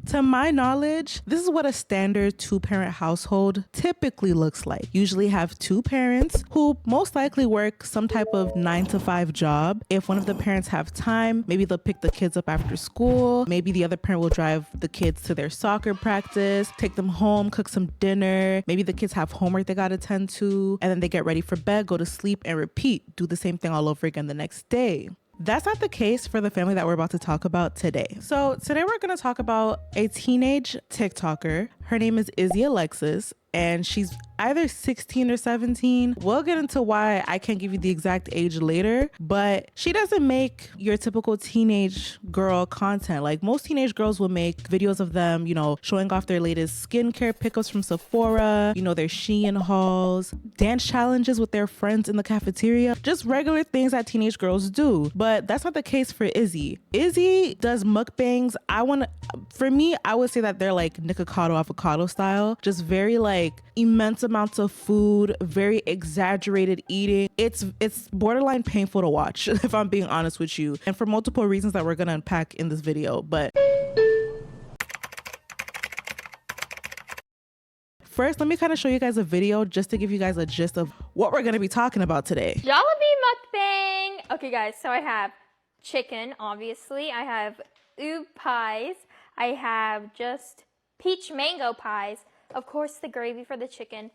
To my knowledge, this is what a standard two-parent household typically looks like. Usually have two parents who most likely work some type of 9-to-5 job. If one of the parents have time, maybe they'll pick the kids up after school. Maybe the other parent will drive the kids to their soccer practice, take them home, cook some dinner. Maybe the kids have homework they gotta attend to, and then they get ready for bed, go to sleep, and repeat. Do the same thing all over again the next day. That's not the case for the family that we're about to talk about today. So today we're going to talk about a teenage TikToker. Her name is Izzy Alexis, and she's either 16 or 17. We'll get into why I can't give you the exact age later, but she doesn't make your typical teenage girl content. Like most teenage girls will make videos of them, you know, showing off their latest skincare pickups from Sephora, you know, their Shein hauls, dance challenges with their friends in the cafeteria, just regular things that teenage girls do. But that's not the case for Izzy. Izzy does mukbangs. For me, I would say that they're like Nikocado avocado style, just very like immense amounts of food, very exaggerated eating. It's borderline painful to watch, if I'm being honest with you, and for multiple reasons that we're gonna unpack in this video. But first, let me kind of show you guys a video just to give you guys a gist of what we're gonna be talking about today. Jollibee mukbang! Okay guys, so I have chicken, obviously. I have oob pies. I have just peach mango pies. Of course, the gravy for the chicken.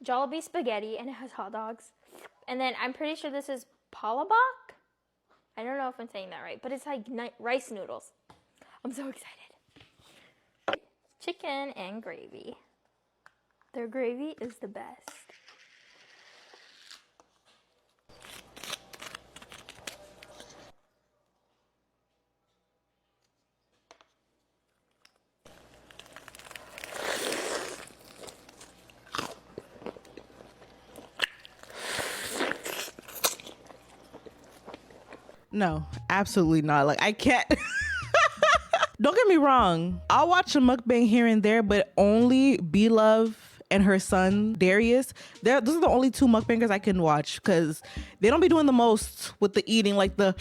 Jollibee spaghetti, and it has hot dogs. And then I'm pretty sure this is palabok. I don't know if I'm saying that right, but it's like rice noodles. I'm so excited. Chicken and gravy. Their gravy is the best. No, absolutely not. Like, I can't. Don't get me wrong. I'll watch a mukbang here and there, but only B-Love and her son, Darius. Those are the only two mukbangers I can watch because they don't be doing the most with the eating, like the...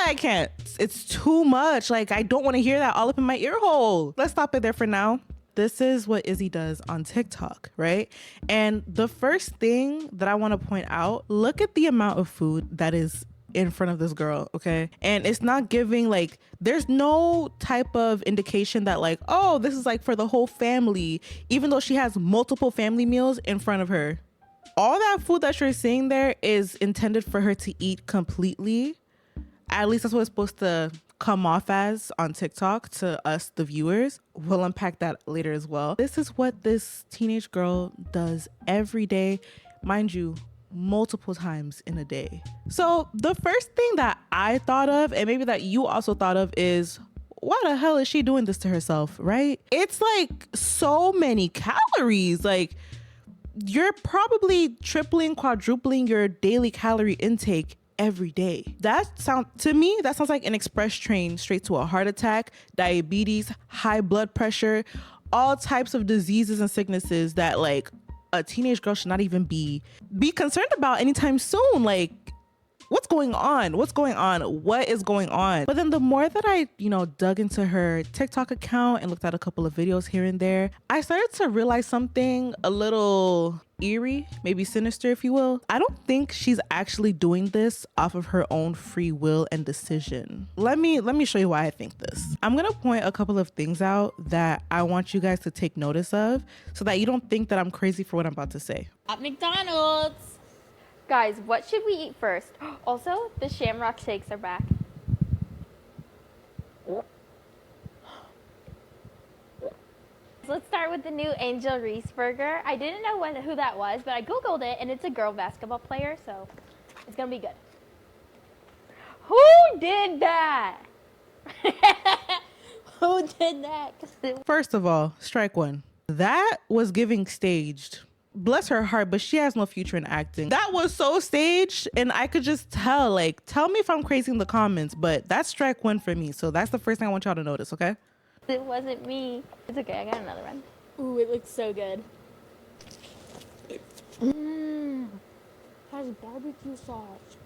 I can't. It's too much. Like, I don't want to hear that all up in my ear hole. Let's stop it there for now. This is what Izzy does on TikTok, right? And the first thing that I want to point out, look at the amount of food that is in front of this girl, okay? And it's not giving like, there's no type of indication that like, oh, this is like for the whole family, even though she has multiple family meals in front of her. All that food that you're seeing there is intended for her to eat completely. At least that's what it's supposed to come off as on TikTok to us, the viewers. We'll unpack that later as well. This is what this teenage girl does every day, mind you, multiple times in a day. So the first thing that I thought of, and maybe that you also thought of, is why the hell is she doing this to herself, right? It's like so many calories. Like, you're probably tripling, quadrupling your daily calorie intake every day. To me, that sounds like an express train straight to a heart attack, diabetes, high blood pressure, all types of diseases and sicknesses that like a teenage girl should not even be concerned about anytime soon. Like, what's going on? What's going on? What is going on? But then the more that I, dug into her TikTok account and looked at a couple of videos here and there, I started to realize something a little eerie, maybe sinister, if you will. I don't think she's actually doing this off of her own free will and decision. Let me show you why I think this. I'm gonna point a couple of things out that I want you guys to take notice of so that you don't think that I'm crazy for what I'm about to say. At McDonald's. Guys, what should we eat first? Also, the Shamrock Shakes are back. Let's start with the new Angel Reese burger. I didn't know who that was, but I Googled it, and it's a girl basketball player, so it's gonna be good. Who did that? Who did that? First of all, strike one. That was giving staged. Bless her heart, but she has no future in acting. That was so staged, and I could just tell. Like, tell me if I'm crazy in the comments, but that's strike one for me. So that's the first thing I want y'all to notice, okay? It wasn't me. It's okay, I got another one. Ooh, it looks so good. Has barbecue sauce.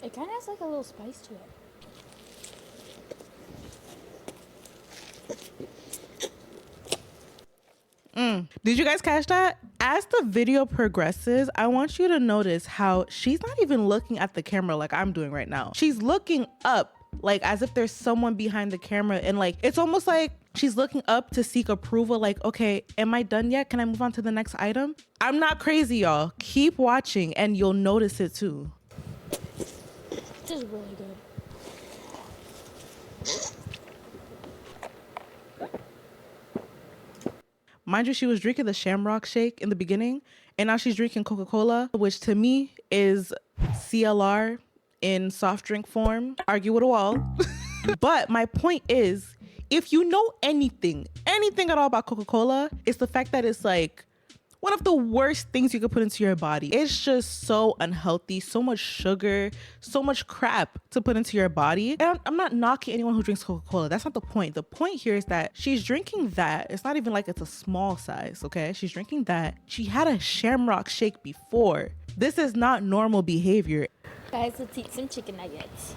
It kind of has like a little spice to it. Did you guys catch that? As the video progresses, I want you to notice how she's not even looking at the camera like I'm doing right now. She's looking up, like as if there's someone behind the camera, and like it's almost like she's looking up to seek approval, like, okay, am I done yet? Can I move on to the next item? I'm not crazy, y'all. Keep watching and you'll notice it too. This is really good. Mind you, she was drinking the Shamrock Shake in the beginning, and now she's drinking Coca-Cola, which to me is CLR in soft drink form. Argue with a wall. But my point is, if you know anything at all about Coca-Cola, it's the fact that it's like one of the worst things you could put into your body. It's just so unhealthy, so much sugar, so much crap to put into your body. And I'm not knocking anyone who drinks Coca-Cola. That's not the point. The point here is that she's drinking that. It's not even like it's a small size, okay? She's drinking that. She had a Shamrock Shake before. This is not normal behavior. Guys, let's eat some chicken nuggets.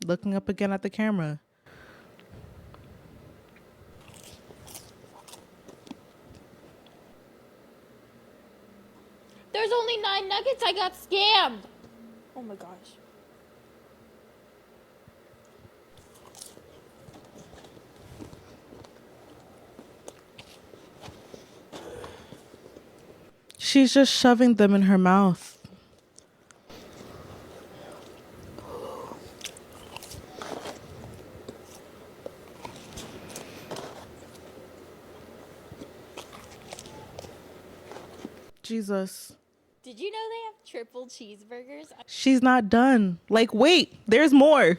Looking up again at the camera. There's only 9 nuggets. I got scammed. Oh my gosh. She's just shoving them in her mouth. Jesus. Did you know they have triple cheeseburgers? She's not done. Like, wait, there's more.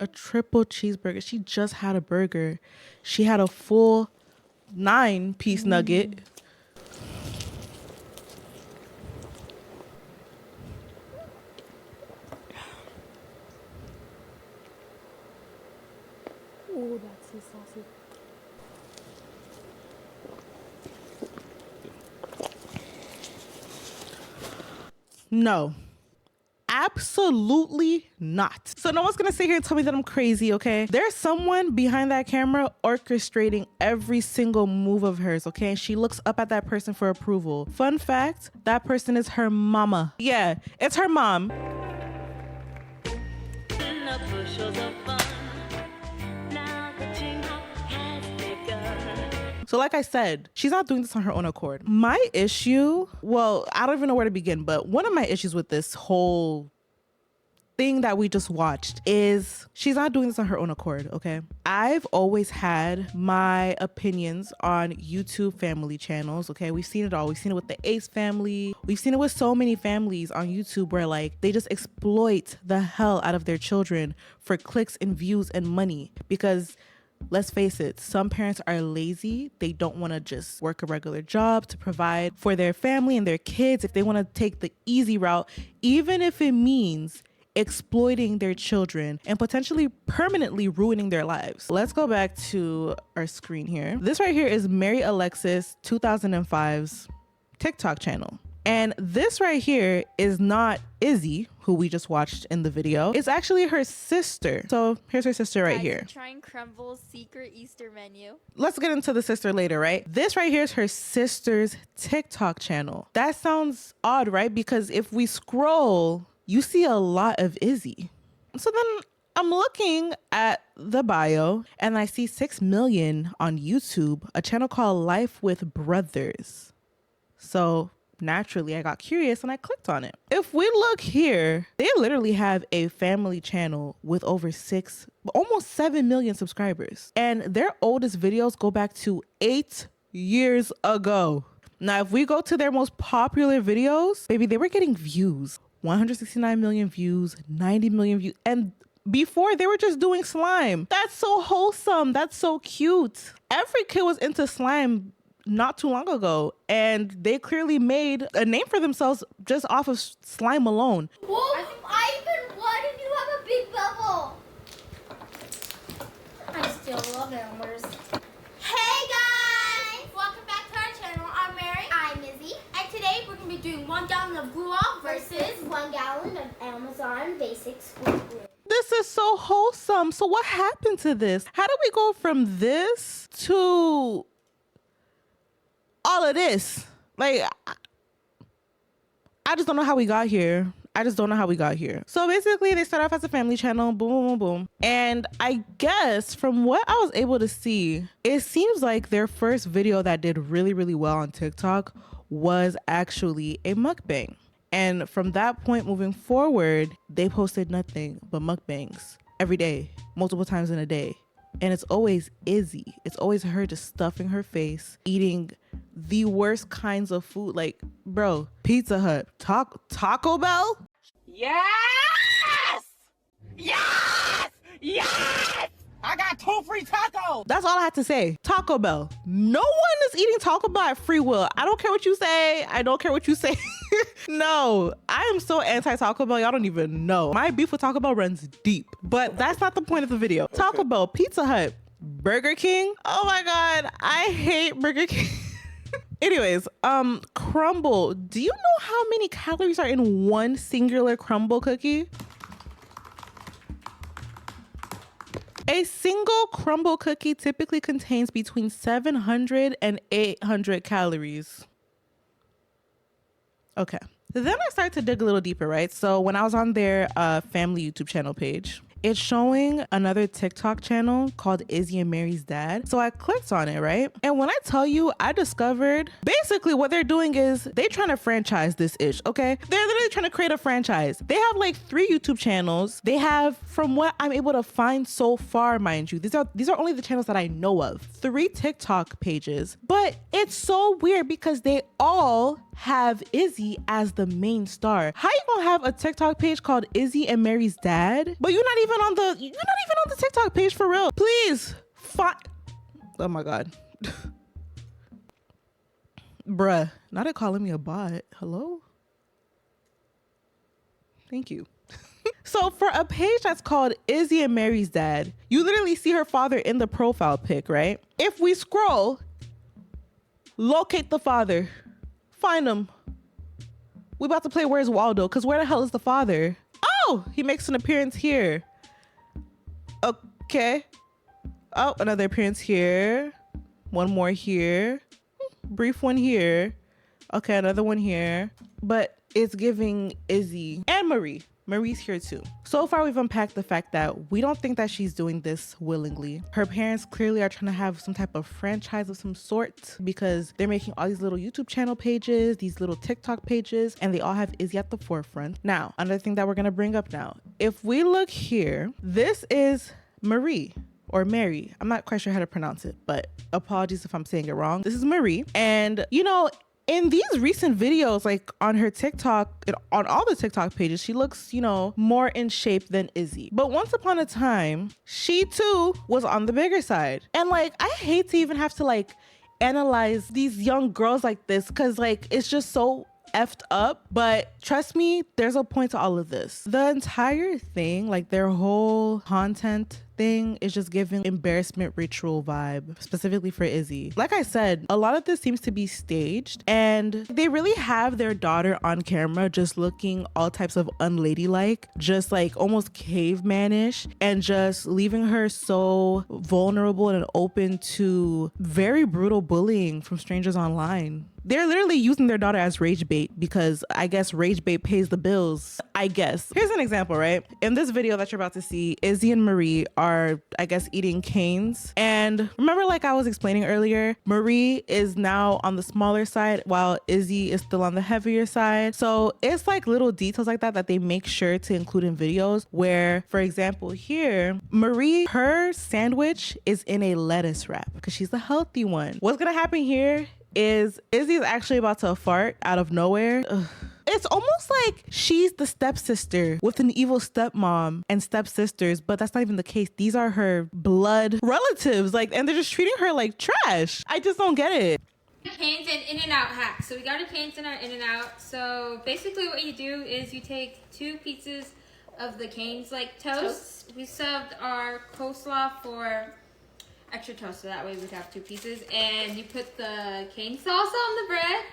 A triple cheeseburger. She just had a burger. She had a full 9-piece nugget. Oh, that's so saucy. No. Absolutely not. So no one's gonna sit here and tell me that I'm crazy, okay? There's someone behind that camera orchestrating every single move of hers, okay? And she looks up at that person for approval. Fun fact, that person is her mama. Yeah, it's her mom. So like I said, she's not doing this on her own accord. My issue, well, I don't even know where to begin, but one of my issues with this whole thing that we just watched is she's not doing this on her own accord, okay? I've always had my opinions on YouTube family channels, okay? We've seen it all. We've seen it with the Ace family. We've seen it with so many families on YouTube where like they just exploit the hell out of their children for clicks and views and money because let's face it, some parents are lazy. They don't want to just work a regular job to provide for their family and their kids. If they want to take the easy route, even if it means exploiting their children and potentially permanently ruining their lives. Let's go back to our screen here. This right here is Izzy Alexis 2005's TikTok channel. And this right here is not Izzy, who we just watched in the video. It's actually her sister. So here's her sister right here. Trying Crumble's secret Easter menu. Let's get into the sister later, right? This right here is her sister's TikTok channel. That sounds odd, right? Because if we scroll, you see a lot of Izzy. So then I'm looking at the bio and I see 6 million on YouTube, a channel called Life with Brothers. So naturally, I got curious and I clicked on it. If we look here, they literally have a family channel with over almost 7 million subscribers. And their oldest videos go back to 8 years ago. Now, if we go to their most popular videos, baby, they were getting views. 169 million views, 90 million views. And before they were just doing slime. That's so wholesome. That's so cute. Every kid was into slime not too long ago, and they clearly made a name for themselves just off of slime alone. Whoa, Ivan, why did you have a big bubble? I still love Elmer's. Hey guys! 6th grade. This is so wholesome. So what happened to this? How did we go from this to all of this? Like, I just don't know how we got here. So basically, they start off as a family channel, boom, boom, boom, boom. And I guess from what I was able to see, it seems like their first video that did really, really well on TikTok was actually a mukbang. And from that point moving forward, they posted nothing but mukbangs every day, multiple times in a day. And it's always Izzy. It's always her just stuffing her face, eating the worst kinds of food. Like, bro, Pizza Hut, Taco Bell? Yes! Yes! Yes! I got 2 free tacos! That's all I had to say. Taco Bell. No one is eating Taco Bell at free will. I don't care what you say. No, I am so anti-Taco Bell. Y'all don't even know. My beef with Taco Bell runs deep. But that's not the point of the video. Taco Bell, Pizza Hut, Burger King. Oh my God, I hate Burger King. Anyways, crumble. Do you know how many calories are in one singular crumble cookie? A single crumble cookie typically contains between 700 and 800 calories. Okay. Then I started to dig a little deeper, right? So when I was on their family YouTube channel page, it's showing another TikTok channel called Izzy and Mary's Dad. So I clicked on it, right? And when I tell you, I discovered basically what they're doing is they trying to franchise this ish, okay? They're literally trying to create a franchise. They have like 3 YouTube channels. They have, from what I'm able to find so far, mind you, these are only the channels that I know of, 3 TikTok pages. But it's so weird because they all have Izzy as the main star. How you gonna have a TikTok page called Izzy and Mary's Dad, but you're not even on the TikTok page for real? Please, oh my God. Bruh, not it calling me a bot. Hello? Thank you. So for a page that's called Izzy and Mary's Dad, you literally see her father in the profile pic, right? If we scroll, locate the father, find him. We about to play Where's Waldo, because where the hell is the father? Oh, he makes an appearance here. Okay. Oh, another appearance here. One more here. Brief one here. Okay, another one here. But it's giving Izzy and Marie. Marie's here too. So far, we've unpacked the fact that we don't think that she's doing this willingly. Her parents clearly are trying to have some type of franchise of some sort because they're making all these little YouTube channel pages, these little TikTok pages, and they all have Izzy at the forefront. Now, another thing that we're gonna bring up now. If we look here, this is Marie. Or Mary. I'm not quite sure how to pronounce it, but apologies if I'm saying it wrong. This is Marie. And, you know, in these recent videos, like on her TikTok, on all the TikTok pages, she looks, you know, more in shape than Izzy. But once upon a time, she too was on the bigger side. And like, I hate to even have to like analyze these young girls like this because like, it's just so effed up. But trust me, there's a point to all of this. The entire thing, like their whole content thing is just giving embarrassment ritual vibe, specifically for Izzy. Like I said, a lot of this seems to be staged and they really have their daughter on camera just looking all types of unladylike, just like almost cavemanish, and just leaving her so vulnerable and open to very brutal bullying from strangers online. They're literally using their daughter as rage bait because I guess rage bait pays the bills, I guess. Here's an example, right? In this video that you're about to see, Izzy and Marie are, I guess, eating canes. And remember, like I was explaining earlier, Marie is now on the smaller side while Izzy is still on the heavier side. So it's like little details like that that they make sure to include in videos where, for example, here, Marie, her sandwich is in a lettuce wrap because she's the healthy one. What's gonna happen here is Izzy's actually about to fart out of nowhere. Ugh. It's almost like she's the stepsister with an evil stepmom and stepsisters, but that's not even the case. These are her blood relatives, like, and they're just treating her like trash. I just don't get it. Canes and In-N-Out hack. So we got our canes and our In-N-Out. So basically what you do is you take 2 pieces of the canes, like toast. We subbed our coleslaw for extra toast, so that way we'd have 2 pieces. And you put the cane salsa on the bread.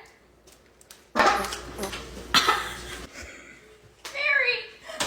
Mary!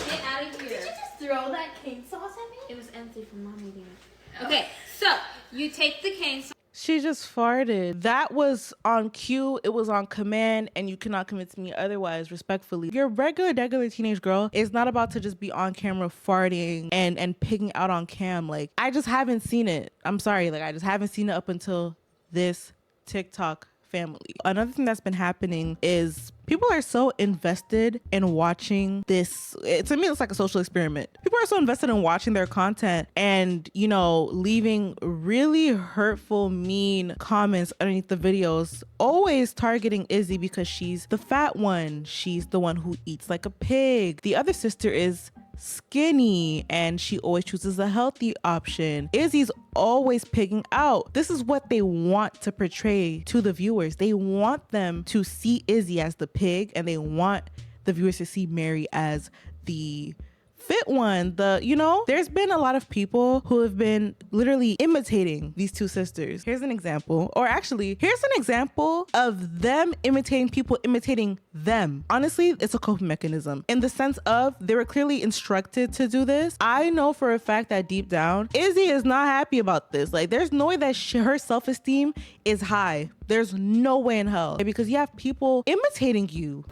Get out of here. throw that cane sauce at me? It was empty from mom eating it. Okay, so you take the cane sauce. She just farted. That was on cue. It was on command, and you cannot convince me otherwise, respectfully. Your regular teenage girl is not about to just be on camera farting and pigging out on cam. Like, I just haven't seen it. I'm sorry. Like, I just haven't seen it up until this TikTok family. Another thing that's been happening is people are so invested in watching this. To me, it's like a social experiment. People are so invested in watching their content and, you know, leaving really hurtful, mean comments underneath the videos, always targeting Izzy because she's the fat one. She's the one who eats like a pig. The other sister is skinny and she always chooses a healthy option. Izzy's always pigging out. This is what they want to portray to the viewers. They want them to see Izzy as the pig and they want the viewers to see Mary as the fit one. There's been a lot of people who have been literally imitating these two sisters. Here's an example, or actually, here's an example of them imitating people imitating them. Honestly, it's a coping mechanism in the sense of they were clearly instructed to do this. I know for a fact that deep down, Izzy is not happy about this. Like, there's no way that her self-esteem is high. There's no way in hell, because you have people imitating you.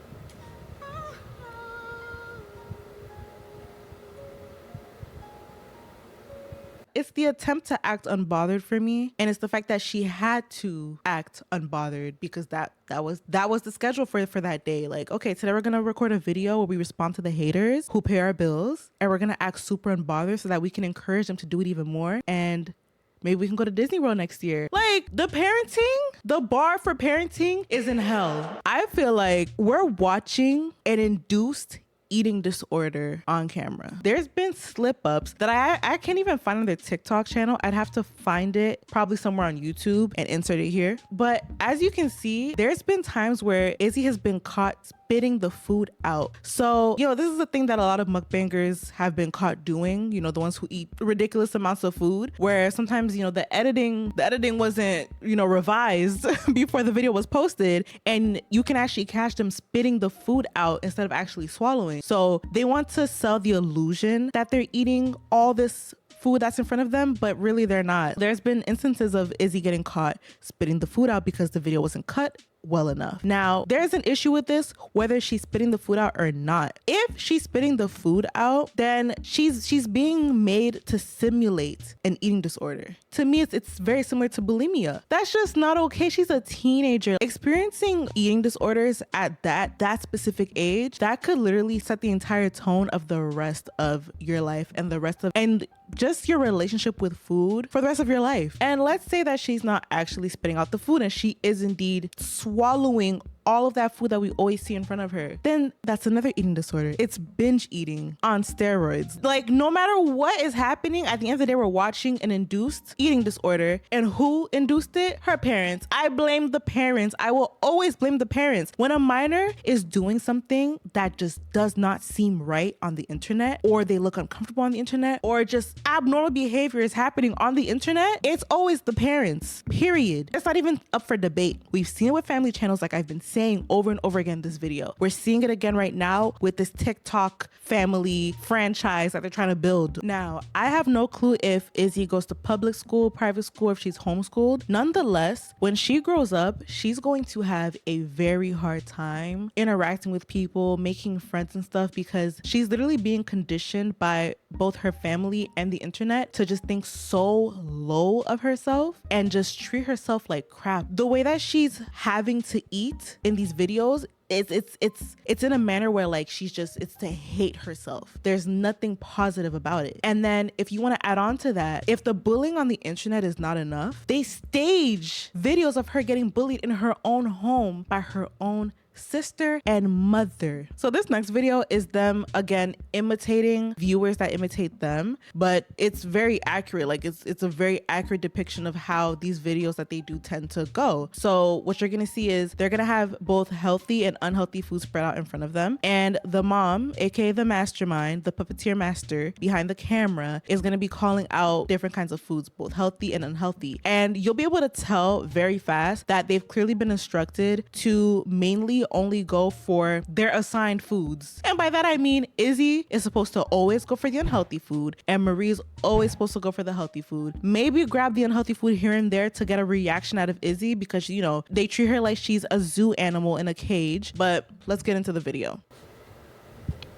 It's the attempt to act unbothered for me, and it's the fact that she had to act unbothered because that was the schedule for that day. Like, okay, today we're gonna record a video where we respond to the haters who pay our bills, and we're gonna act super unbothered so that we can encourage them to do it even more, and maybe we can go to Disney World next year. Like, the bar for parenting is in hell. I feel like we're watching an induced eating disorder on camera. There's been slip-ups that I can't even find on their TikTok channel. I'd have to find it probably somewhere on YouTube and insert it here. But as you can see, there's been times where Izzy has been caught spitting the food out. So, this is a thing that a lot of mukbangers have been caught doing, the ones who eat ridiculous amounts of food, where sometimes, the editing wasn't, revised before the video was posted, and you can actually catch them spitting the food out instead of actually swallowing. So they want to sell the illusion that they're eating all this food that's in front of them, but really they're not. There's been instances of Izzy getting caught spitting the food out because the video wasn't cut well enough. Now, there's an issue with this, whether she's spitting the food out or not. If she's spitting the food out, then she's being made to simulate an eating disorder. To me, it's very similar to bulimia. That's just not okay. She's a teenager. Experiencing eating disorders at that specific age, that could literally set the entire tone of the rest of your life and just your relationship with food for the rest of your life. And let's say that she's not actually spitting out the food and she is indeed swallowing all of that food that we always see in front of her, then that's another eating disorder. It's binge eating on steroids. Like, no matter what is happening, at the end of the day, we're watching an induced eating disorder. And who induced it? Her parents. I blame the parents. I will always blame the parents. When a minor is doing something that just does not seem right on the internet, or they look uncomfortable on the internet, or just abnormal behavior is happening on the internet, it's always the parents, period. It's not even up for debate. We've seen it with family channels, like I've been saying over and over again in this video. We're seeing it again right now with this TikTok family franchise that they're trying to build. Now, I have no clue if Izzy goes to public school, private school, if she's homeschooled. Nonetheless, when she grows up, she's going to have a very hard time interacting with people, making friends and stuff, because she's literally being conditioned by both her family and the internet to just think so low of herself and just treat herself like crap. The way that she's having to eat in these videos, it's in a manner where, like, it's to hate herself. There's nothing positive about it. And then if you want to add on to that, if the bullying on the internet is not enough, they stage videos of her getting bullied in her own home by her own sister and mother. So this next video is them again imitating viewers that imitate them, but it's very accurate. Like, it's a very accurate depiction of how these videos that they do tend to go. So what you're gonna see is they're gonna have both healthy and unhealthy food spread out in front of them, and the mom, aka the mastermind, the puppeteer master behind the camera, is gonna be calling out different kinds of foods, both healthy and unhealthy. And you'll be able to tell very fast that they've clearly been instructed to mainly literally only go for their assigned foods. And by that I mean Izzy is supposed to always go for the unhealthy food and Marie's always supposed to go for the healthy food. Maybe grab the unhealthy food here and there to get a reaction out of Izzy because, you know, they treat her like she's a zoo animal in a cage. But let's get into the video.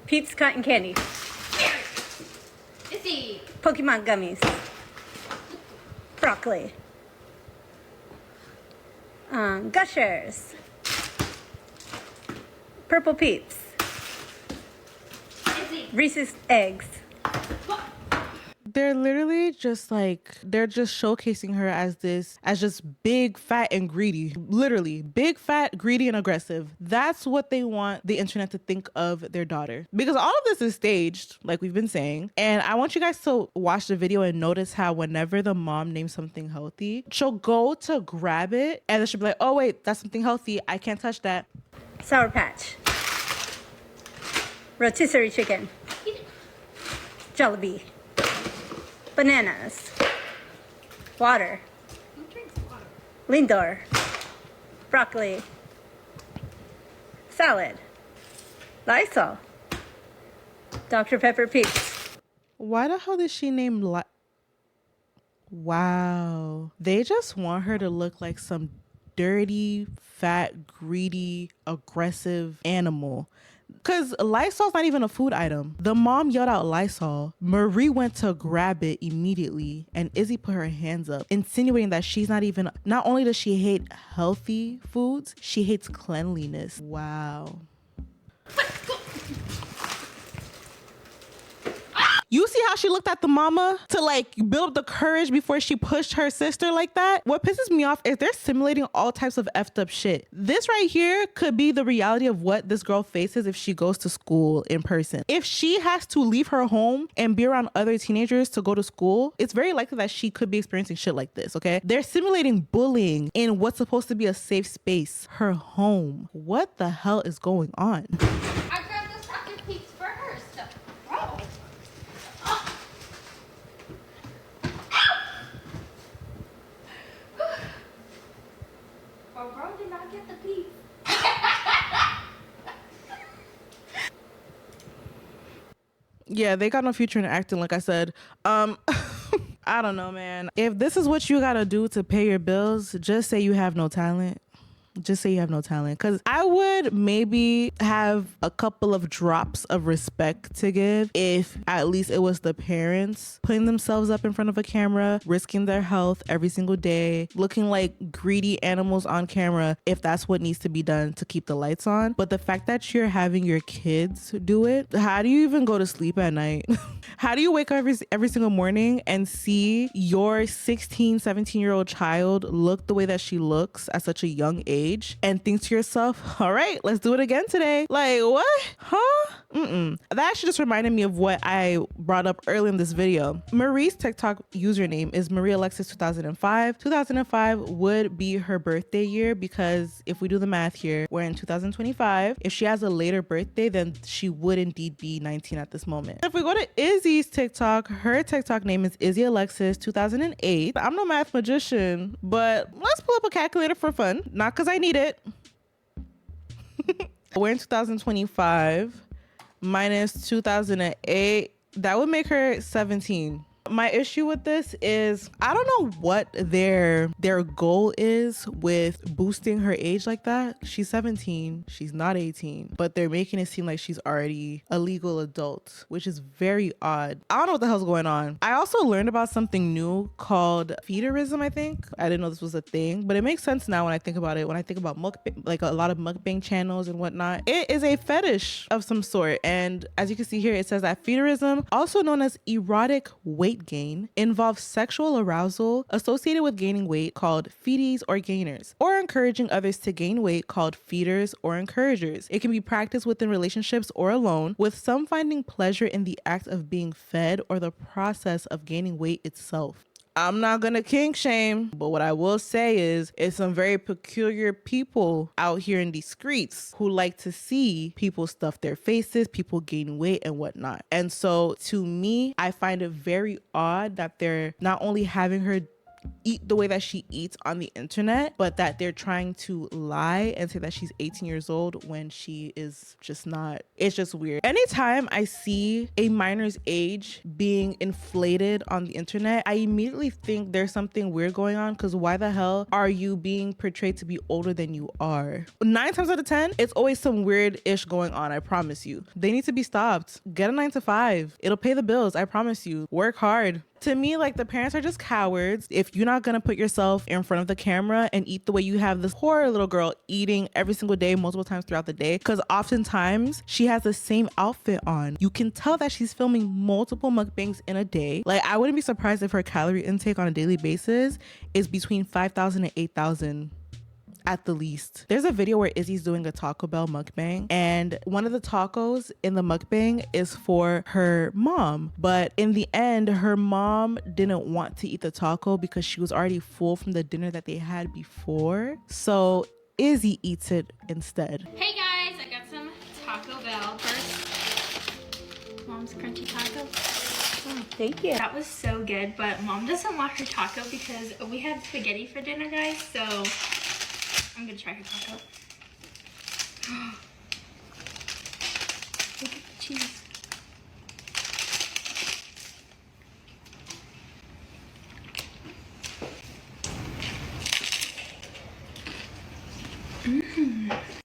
Peeps cotton candy. Izzy. Pokemon gummies. Broccoli. Gushers. Purple Peeps. Izzy. Reese's eggs. They're literally just like, they're just showcasing her as just big, fat, and greedy. Literally, big, fat, greedy, and aggressive. That's what they want the internet to think of their daughter. Because all of this is staged, like we've been saying. And I want you guys to watch the video and notice how whenever the mom names something healthy, she'll go to grab it and then she'll be like, oh wait, that's something healthy. I can't touch that. Sour Patch. Rotisserie chicken. Jollibee. Bananas. Water. Who drinks water? Lindor. Broccoli. Salad. Lysol. Dr. Pepper Peeps. Why the hell did she name Wow. They just want her to look like some dirty, fat, greedy, aggressive animal. Because Lysol's not even a food item. The mom yelled out Lysol. Marie went to grab it immediately and Izzy put her hands up, insinuating that she's not only does she hate healthy foods, she hates cleanliness. Wow. You see how she looked at the mama to like build up the courage before she pushed her sister like that? What pisses me off is they're simulating all types of effed up shit. This right here could be the reality of what this girl faces if she goes to school in person. If she has to leave her home and be around other teenagers to go to school, it's very likely that she could be experiencing shit like this, okay? They're simulating bullying in what's supposed to be a safe space, her home. What the hell is going on? I grabbed this Dr. Peeps first. Bro. But bro did not get the peeps. Yeah, they got no future in acting, like I said. I don't know, man. If this is what you gotta do to pay your bills, just say you have no talent. Just say you have no talent. Because I would maybe have a couple of drops of respect to give if at least it was the parents putting themselves up in front of a camera, risking their health every single day, looking like greedy animals on camera, if that's what needs to be done to keep the lights on. But the fact that you're having your kids do it, how do you even go to sleep at night? How do you wake up every single morning and see your 16, 17-year-old child look the way that she looks at such a young age and think to yourself, all right, let's do it again today? Like, what? Huh? That actually just reminded me of what I brought up early in this video. Marie's TikTok username is Izzy Alexis 2005. 2005 would be her birthday year because if we do the math here, we're in 2025. If she has a later birthday, then she would indeed be 19 at this moment. If we go to Izzy's TikTok, her TikTok name is Izzy Alexis 2008. I'm no math magician, but let's pull up a calculator for fun. Not because I need it. We're in 2025 minus 2008. That would make her 17. My issue with this is I don't know what their goal is with boosting her age like that. She's 17, she's not 18, but they're making it seem like she's already a legal adult, which is very odd. I don't know what the hell's going on. I also learned about something new called feederism, I think. I didn't know this was a thing, but it makes sense now when I think about it. When I think about like a lot of mukbang channels and whatnot, it is a fetish of some sort. And as you can see here, it says that feederism, also known as erotic weight gain, involves sexual arousal associated with gaining weight called feedies or gainers, or encouraging others to gain weight called feeders or encouragers. It can be practiced within relationships or alone, with some finding pleasure in the act of being fed or the process of gaining weight itself. I'm not gonna kink shame, but what I will say is it's some very peculiar people out here in these streets who like to see people stuff their faces, people gain weight and whatnot. And so to me, I find it very odd that they're not only having her eat the way that she eats on the internet, but that they're trying to lie and say that she's 18 years old when she is just not. It's just weird. Anytime I see a minor's age being inflated on the internet, I immediately think there's something weird going on, because why the hell are you being portrayed to be older than you are? 9 times out of 10, it's always some weird ish going on. I promise you. They need to be stopped. Get a 9 to 5. It'll pay the bills. I promise you. Work hard. To me, like, the parents are just cowards. If you're not gonna put yourself in front of the camera and eat the way you have this poor little girl eating every single day, multiple times throughout the day, because oftentimes she has the same outfit on. You can tell that she's filming multiple mukbangs in a day. Like, I wouldn't be surprised if her calorie intake on a daily basis is between 5,000 and 8,000 at the least. There's a video where Izzy's doing a Taco Bell mukbang, and one of the tacos in the mukbang is for her mom, but in the end her mom didn't want to eat the taco because she was already full from the dinner that they had before, so Izzy eats it instead. Hey guys, I got some Taco Bell. First, Mom's crunchy taco. Oh, thank you. That was so good, but Mom doesn't want her taco because we had spaghetti for dinner, guys, so I'm gonna try her taco. Look at the cheese.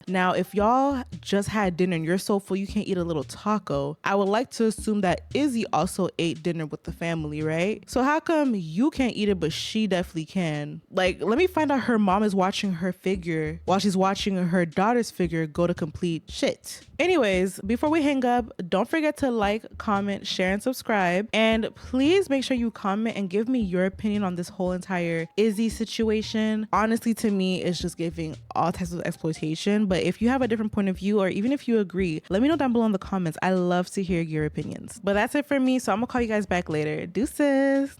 Now, if y'all just had dinner and you're so full you can't eat a little taco, I would like to assume that Izzy also ate dinner with the family, right? So how come you can't eat it but she definitely can? Like, let me find out her mom is watching her figure while she's watching her daughter's figure go to complete shit. Anyways, before we hang up, don't forget to like, comment, share, and subscribe. And please make sure you comment and give me your opinion on this whole entire Izzy situation. Honestly, to me, it's just giving all types of exploitation. But if you have a different point of view, or even if you agree, let me know down below in the comments. I love to hear your opinions. But that's it for me. So I'm gonna call you guys back later. Deuces.